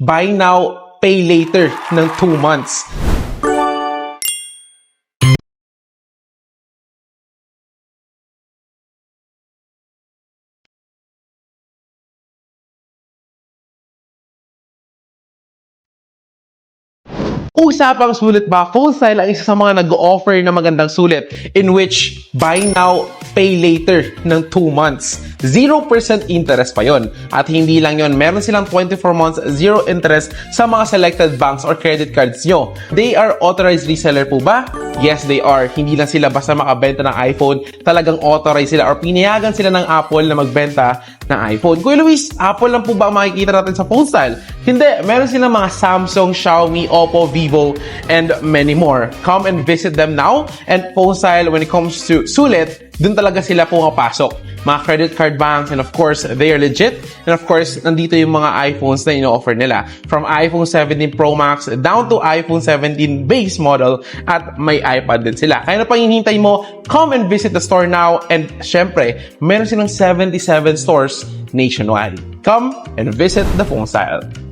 buy now, pay later ng 2 months. Usapang sulit ba? Phonestyle ang isa sa mga nag-offer na magandang sulit in which buy now, pay later ng 2 months. 0% interest pa yon. At hindi lang yon, meron silang 24 months zero interest sa mga selected banks or credit cards nyo. They are authorized reseller po ba? Yes, they are. Hindi lang sila basta makabenta ng iPhone, talagang authorized sila or pinayagan sila ng Apple na magbenta ng iPhone. Kuya Luis, Apple lang po ba ang makikita natin sa Phonestyle? Hindi, meron silang mga Samsung, Xiaomi, Oppo, Vivo, and many more. Come and visit them now. And Phonestyle, when it comes to sulit, dun talaga sila pumapasok. Mga credit card banks, and of course, they are legit. And of course, nandito yung mga iPhones na ino-offer nila. From iPhone 17 Pro Max down to iPhone 17 base model at may iPad din sila. Kaya na pang hinihintay mo, come and visit the store now. And syempre, meron silang 77 stores nationwide. Come and visit the Phonestyle.